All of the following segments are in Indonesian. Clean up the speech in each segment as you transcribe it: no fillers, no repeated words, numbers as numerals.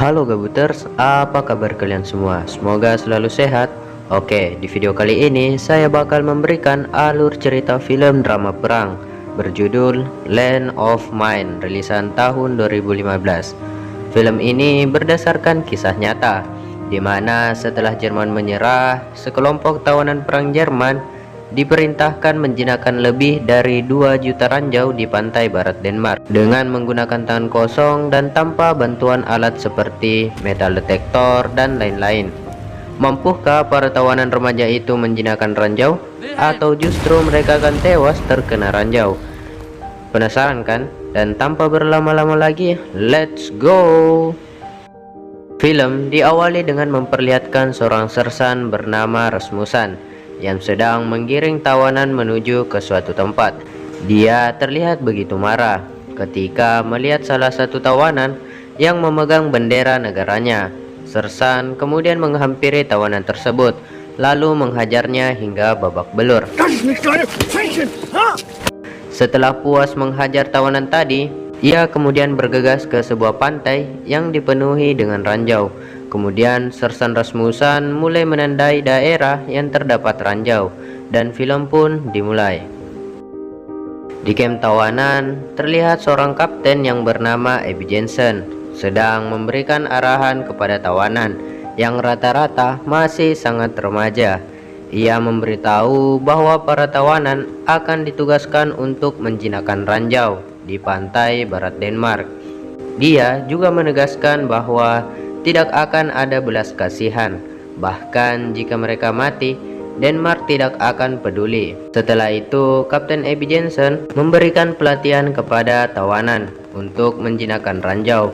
Halo Gabuters, apa kabar kalian semua? Semoga selalu sehat. Oke, di video kali ini saya bakal memberikan alur cerita film drama perang berjudul Land of Mine, rilisan tahun 2015. Film ini berdasarkan kisah nyata, di mana setelah Jerman menyerah, sekelompok tawanan perang Jerman diperintahkan menjinakkan lebih dari 2 juta ranjau di pantai barat Denmark dengan menggunakan tangan kosong dan tanpa bantuan alat seperti metal detektor dan lain-lain. Mampukah para tawanan remaja itu menjinakkan ranjau, atau justru mereka akan tewas terkena ranjau? Penasaran kan? Dan tanpa berlama-lama lagi, let's go! Film diawali dengan memperlihatkan seorang sersan bernama Rasmussen yang sedang menggiring tawanan menuju ke suatu tempat. Dia terlihat begitu marah ketika melihat salah satu tawanan yang memegang bendera negaranya. Sersan kemudian menghampiri tawanan tersebut, lalu menghajarnya hingga babak belur. Setelah puas menghajar tawanan tadi, ia kemudian bergegas ke sebuah pantai yang dipenuhi dengan ranjau. Kemudian Sersan Rasmussen mulai menandai daerah yang terdapat ranjau, dan film pun dimulai. Di kamp tawanan terlihat seorang kapten yang bernama Abby Jensen sedang memberikan arahan kepada tawanan yang rata-rata masih sangat remaja. Ia memberitahu bahwa para tawanan akan ditugaskan untuk menjinakkan ranjau di pantai barat Denmark. Dia juga menegaskan bahwa tidak akan ada belas kasihan, bahkan jika mereka mati, Denmark tidak akan peduli. Setelah itu, Kapten Abby Jensen memberikan pelatihan kepada tawanan untuk menjinakkan ranjau.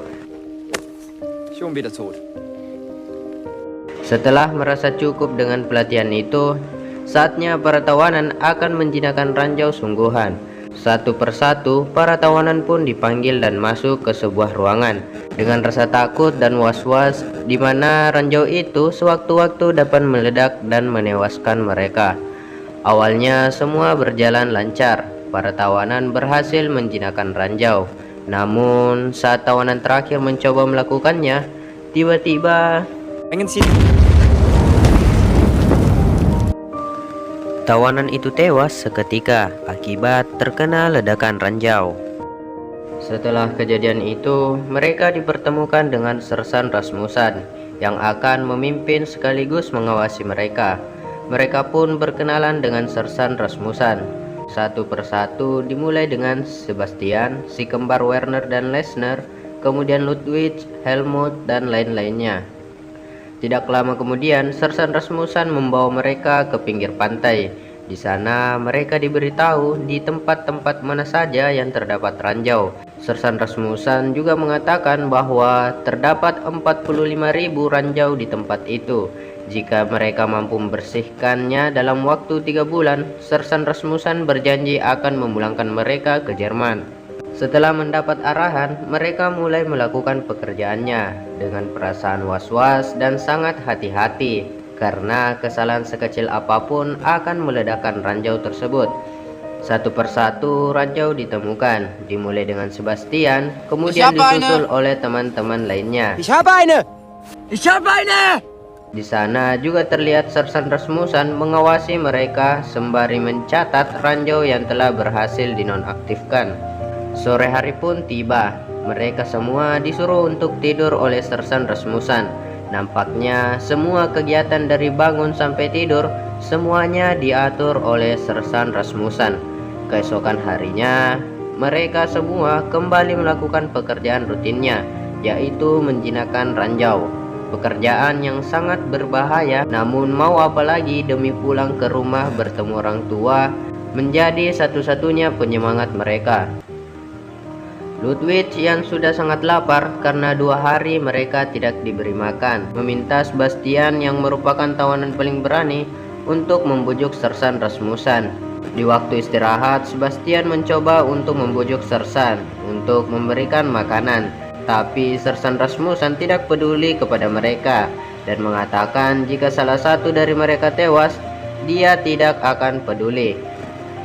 Setelah merasa cukup dengan pelatihan itu, saatnya para tawanan akan menjinakkan ranjau sungguhan. Satu persatu, para tawanan pun dipanggil dan masuk ke sebuah ruangan dengan rasa takut dan was-was, di mana ranjau itu sewaktu-waktu dapat meledak dan menewaskan mereka. Awalnya semua berjalan lancar, para tawanan berhasil menjinakkan ranjau. Namun saat tawanan terakhir mencoba melakukannya, tiba-tiba tawanan itu tewas seketika akibat terkena ledakan ranjau. Setelah kejadian itu, mereka dipertemukan dengan Sersan Rasmussen yang akan memimpin sekaligus mengawasi mereka. Mereka pun berkenalan dengan Sersan Rasmussen. Satu persatu dimulai dengan Sebastian, si kembar Werner dan Lesnar, kemudian Ludwig, Helmut, dan lain-lainnya. Tidak lama kemudian, Sersan Rasmussen membawa mereka ke pinggir pantai. Di sana mereka diberitahu di tempat-tempat mana saja yang terdapat ranjau. Sersan Rasmussen juga mengatakan bahwa terdapat 45.000 ranjau di tempat itu. Jika mereka mampu membersihkannya dalam waktu 3 bulan, Sersan Rasmussen berjanji akan memulangkan mereka ke Jerman. Setelah mendapat arahan, mereka mulai melakukan pekerjaannya dengan perasaan was-was dan sangat hati-hati, karena kesalahan sekecil apapun akan meledakkan ranjau tersebut. Satu persatu ranjau ditemukan, dimulai dengan Sebastian, kemudian disusul oleh teman-teman lainnya. Di sana juga terlihat Sersan Rasmussen mengawasi mereka sembari mencatat ranjau yang telah berhasil dinonaktifkan. Sore hari pun tiba. Mereka semua disuruh untuk tidur oleh Sersan Rasmussen. Nampaknya semua kegiatan dari bangun sampai tidur semuanya diatur oleh Sersan Rasmussen. Keesokan harinya, mereka semua kembali melakukan pekerjaan rutinnya, yaitu menjinakkan ranjau. Pekerjaan yang sangat berbahaya, namun mau apa lagi demi pulang ke rumah bertemu orang tua menjadi satu-satunya penyemangat mereka. Ludwig yang sudah sangat lapar karena 2 hari mereka tidak diberi makan, meminta Sebastian yang merupakan tawanan paling berani untuk membujuk Sersan Rasmussen. Di waktu istirahat, Sebastian mencoba untuk membujuk Sersan untuk memberikan makanan, tapi Sersan Rasmussen tidak peduli kepada mereka dan mengatakan jika salah satu dari mereka tewas, dia tidak akan peduli.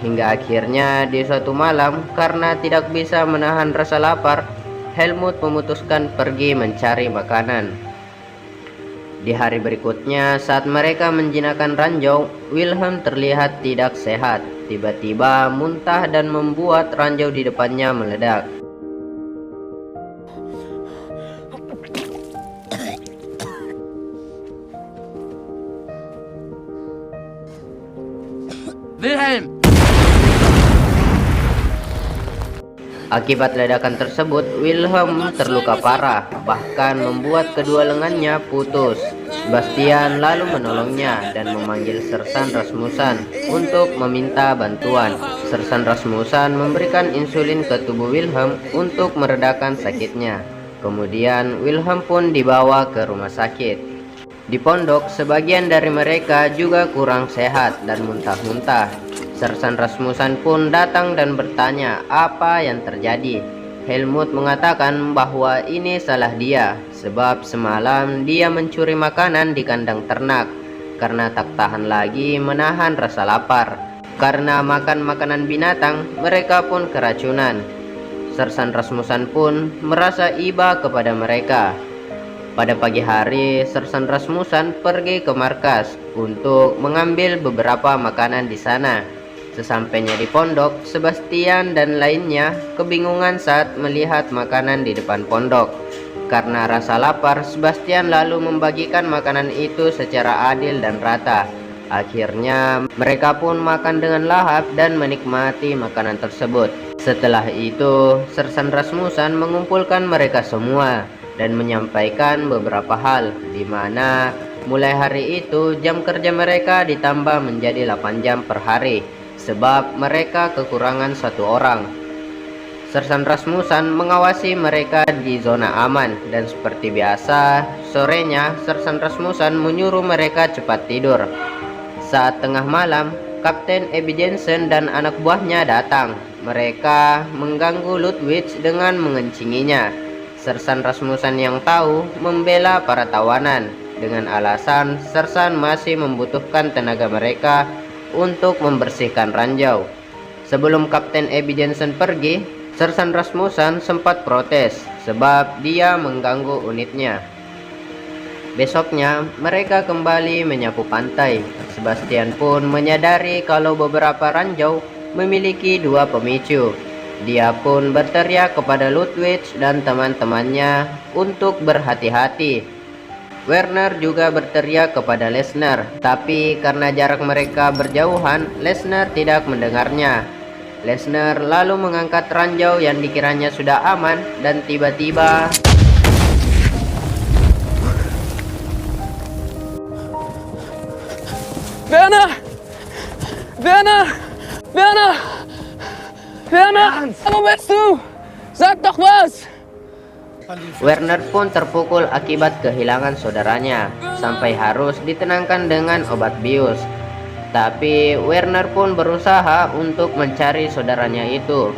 Hingga akhirnya di suatu malam, karena tidak bisa menahan rasa lapar, Helmut memutuskan pergi mencari makanan. Di hari berikutnya, saat mereka menjinakkan ranjau, Wilhelm terlihat tidak sehat. Tiba-tiba muntah dan membuat ranjau di depannya meledak. Wilhelm! Akibat ledakan tersebut, Wilhelm terluka parah, bahkan membuat kedua lengannya putus. Sebastian lalu menolongnya dan memanggil Sersan Rasmussen untuk meminta bantuan. Sersan Rasmussen memberikan insulin ke tubuh Wilhelm untuk meredakan sakitnya. Kemudian Wilhelm pun dibawa ke rumah sakit. Di pondok, sebagian dari mereka juga kurang sehat dan muntah-muntah. Sersan Rasmussen pun datang dan bertanya apa yang terjadi. Helmut mengatakan bahwa ini salah dia, sebab semalam dia mencuri makanan di kandang ternak karena tak tahan lagi menahan rasa lapar. Karena makan makanan binatang, mereka pun keracunan. Sersan Rasmussen pun merasa iba kepada mereka. Pada pagi hari, Sersan Rasmussen pergi ke markas untuk mengambil beberapa makanan di sana. Sesampainya di pondok, Sebastian dan lainnya kebingungan saat melihat makanan di depan pondok. Karena rasa lapar, Sebastian lalu membagikan makanan itu secara adil dan rata. Akhirnya, mereka pun makan dengan lahap dan menikmati makanan tersebut. Setelah itu, Sersan Rasmussen mengumpulkan mereka semua dan menyampaikan beberapa hal, di mana mulai hari itu jam kerja mereka ditambah menjadi 8 jam per hari, sebab mereka kekurangan satu orang. Sersan Rasmussen mengawasi mereka di zona aman, dan seperti biasa, sorenya Sersan Rasmussen menyuruh mereka cepat tidur. Saat tengah malam, Kapten Ebijensen dan anak buahnya datang. Mereka mengganggu Ludwig dengan mengencinginya. Sersan Rasmussen yang tahu membela para tawanan dengan alasan Sersan masih membutuhkan tenaga mereka untuk membersihkan ranjau. Sebelum Kapten Ebijensen pergi, Sersan Rasmussen sempat protes sebab dia mengganggu unitnya. Besoknya mereka kembali menyapu pantai. Sebastian pun menyadari kalau beberapa ranjau memiliki dua pemicu. Dia pun berteriak kepada Ludwig dan teman-temannya untuk berhati-hati. Werner juga berteriak kepada Lesnar, tapi karena jarak mereka berjauhan, Lesnar tidak mendengarnya. Lesnar lalu mengangkat ranjau yang dikiranya sudah aman dan tiba-tiba Werner! Werner! Werner! Werner! Wo bist du? Sag doch was! Werner pun terpukul akibat kehilangan saudaranya, sampai harus ditenangkan dengan obat bius. Tapi Werner pun berusaha untuk mencari saudaranya itu.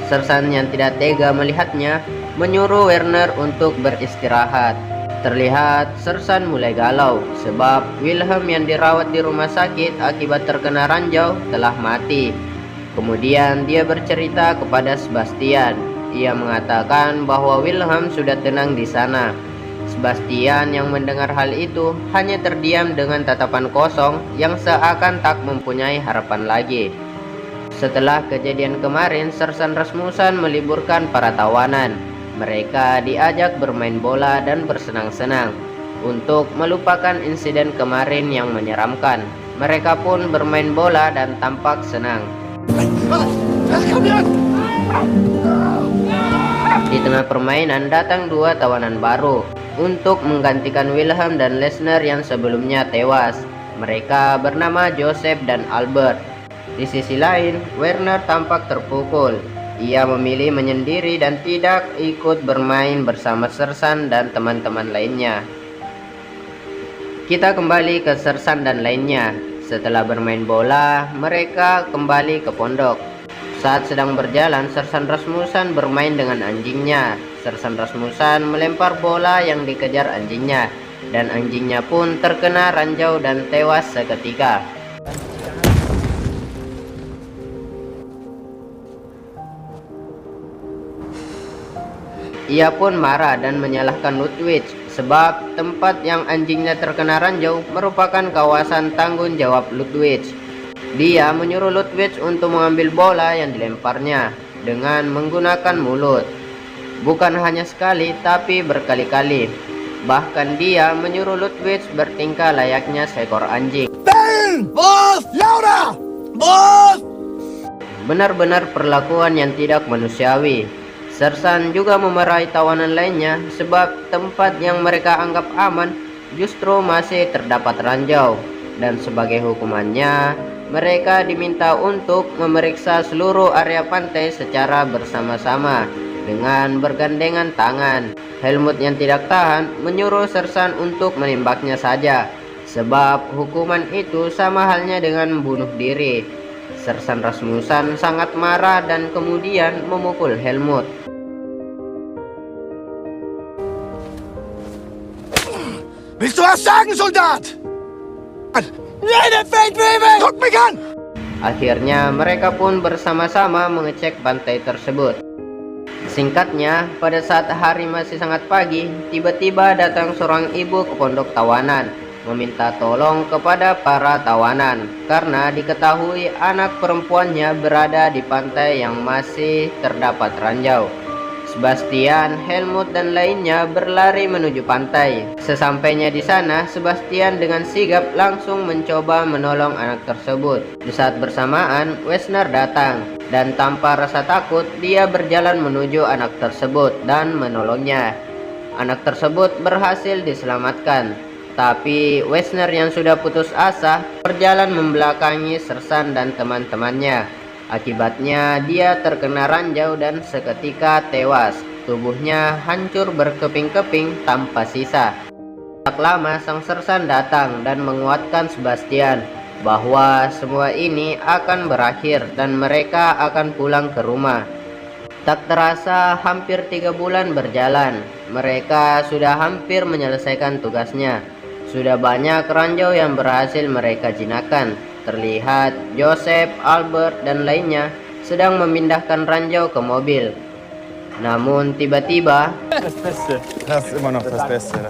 Sersan yang tidak tega melihatnya menyuruh Werner untuk beristirahat. Terlihat Sersan mulai galau sebab Wilhelm yang dirawat di rumah sakit akibat terkena ranjau telah mati. Kemudian dia bercerita kepada Sebastian. Ia mengatakan bahwa Wilhelm sudah tenang di sana. Sebastian yang mendengar hal itu hanya terdiam dengan tatapan kosong yang seakan tak mempunyai harapan lagi. Setelah kejadian kemarin, Sersan Rasmussen meliburkan para tawanan. Mereka diajak bermain bola dan bersenang-senang untuk melupakan insiden kemarin yang menyeramkan. Mereka pun bermain bola dan tampak senang. Di tengah permainan datang dua tawanan baru untuk menggantikan Wilhelm dan Lesnar yang sebelumnya tewas. Mereka bernama Joseph dan Albert. Di sisi lain, Werner tampak terpukul. Ia memilih menyendiri dan tidak ikut bermain bersama Sersan dan teman-teman lainnya. Kita kembali ke Sersan dan lainnya. Setelah bermain bola, mereka kembali ke pondok. Saat sedang berjalan, Sersan Rasmussen bermain dengan anjingnya. Sersan Rasmussen melempar bola yang dikejar anjingnya, dan anjingnya pun terkena ranjau dan tewas seketika. Ia pun marah dan menyalahkan Ludwig sebab tempat yang anjingnya terkena ranjau merupakan kawasan tanggung jawab Ludwig. Dia menyuruh Ludwig untuk mengambil bola yang dilemparnya dengan menggunakan mulut. Bukan hanya sekali tapi berkali-kali. Bahkan dia menyuruh Ludwig bertingkah layaknya seekor anjing. Boss! Lauda! Boss! Benar-benar perlakuan yang tidak manusiawi. Sersan juga memarahi tawanan lainnya sebab tempat yang mereka anggap aman justru masih terdapat ranjau. Dan sebagai hukumannya, mereka diminta untuk memeriksa seluruh area pantai secara bersama-sama dengan bergandengan tangan. Helmut yang tidak tahan menyuruh Sersan untuk menembaknya saja, sebab hukuman itu sama halnya dengan membunuh diri. Sersan Rasmussen sangat marah dan kemudian memukul Helmut. Willst du was sagen, Soldat? Rede, Fate, Baby! Guck mich an! Akhirnya mereka pun bersama-sama mengecek pantai tersebut. Singkatnya, pada saat hari masih sangat pagi, tiba-tiba datang seorang ibu ke pondok tawanan, meminta tolong kepada para tawanan karena diketahui anak perempuannya berada di pantai yang masih terdapat ranjau. Sebastian, Helmut dan lainnya berlari menuju pantai. Sesampainya di sana, Sebastian dengan sigap langsung mencoba menolong anak tersebut. Di saat bersamaan, Wessner datang dan tanpa rasa takut dia berjalan menuju anak tersebut dan menolongnya. Anak tersebut berhasil diselamatkan. Tapi Wessner yang sudah putus asa berjalan membelakangi Sersan dan teman-temannya. Akibatnya dia terkena ranjau dan seketika tewas. Tubuhnya hancur berkeping-keping tanpa sisa. Tak lama sang Sersan datang dan menguatkan Sebastian bahwa semua ini akan berakhir dan mereka akan pulang ke rumah. Tak terasa hampir 3 bulan berjalan. Mereka sudah hampir menyelesaikan tugasnya. Sudah banyak ranjau yang berhasil mereka jinakkan. Terlihat Joseph, Albert, dan lainnya sedang memindahkan ranjau ke mobil. Namun tiba-tiba Das Beste. Das ist immer noch das Beste.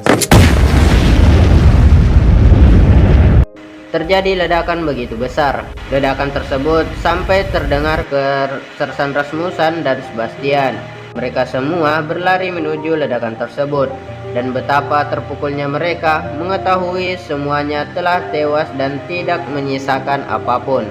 terjadi ledakan begitu besar. Ledakan tersebut sampai terdengar ke Sersan Rasmussen dan Sebastian. Mereka semua berlari menuju ledakan tersebut. Dan betapa terpukulnya mereka mengetahui semuanya telah tewas dan tidak menyisakan apapun.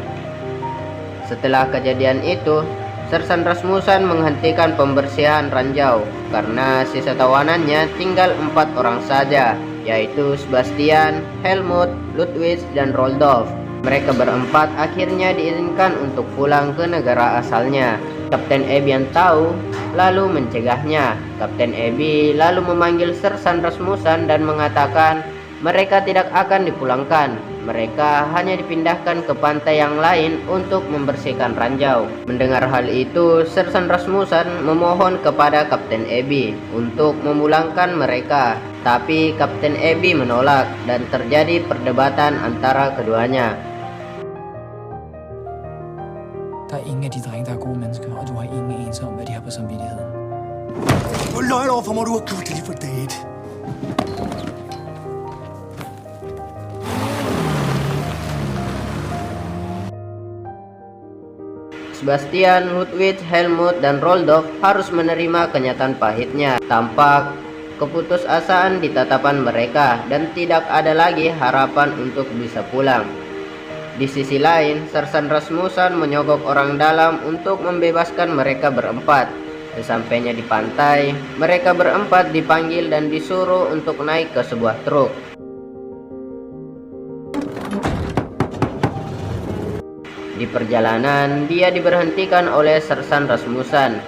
Setelah kejadian itu, Sersan Rasmussen menghentikan pembersihan ranjau karena sisa tawanannya tinggal 4 orang saja, yaitu Sebastian, Helmut, Ludwig, dan Rudolf. Mereka berempat akhirnya diizinkan untuk pulang ke negara asalnya. Kapten Ebian tahu, lalu mencegahnya. Kapten Ebi lalu memanggil Sersan Rasmussen dan mengatakan mereka tidak akan dipulangkan. Mereka hanya dipindahkan ke pantai yang lain untuk membersihkan ranjau. Mendengar hal itu, Sersan Rasmussen memohon kepada Kapten Ebi untuk memulangkan mereka. Tapi Kapten Ebi menolak dan terjadi perdebatan antara keduanya. Der er ingen af de drenge, der er gode mennesker, og du har ingen anelse om, hvad de har på samvittigheden. Du er løgn overfor mig, du har gjort det lige for date. Sebastian, Ludwig, Helmut, dan Rudolf harus menerima kenyataan pahitnya. Tampak keputusasaan di tatapan mereka dan tidak ada lagi harapan untuk bisa pulang. Di sisi lain, Sersan Rasmussen menyogok orang dalam untuk membebaskan mereka berempat. Sesampainya di pantai, mereka berempat dipanggil dan disuruh untuk naik ke sebuah truk. Di perjalanan, dia diberhentikan oleh Sersan Rasmussen.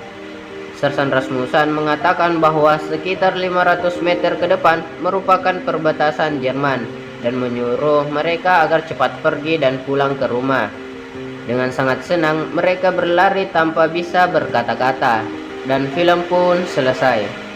Sersan Rasmussen mengatakan bahwa sekitar 500 meter ke depan merupakan perbatasan Jerman dan menyuruh mereka agar cepat pergi dan pulang ke rumah. Dengan sangat senang, mereka berlari tanpa bisa berkata-kata, dan film pun selesai.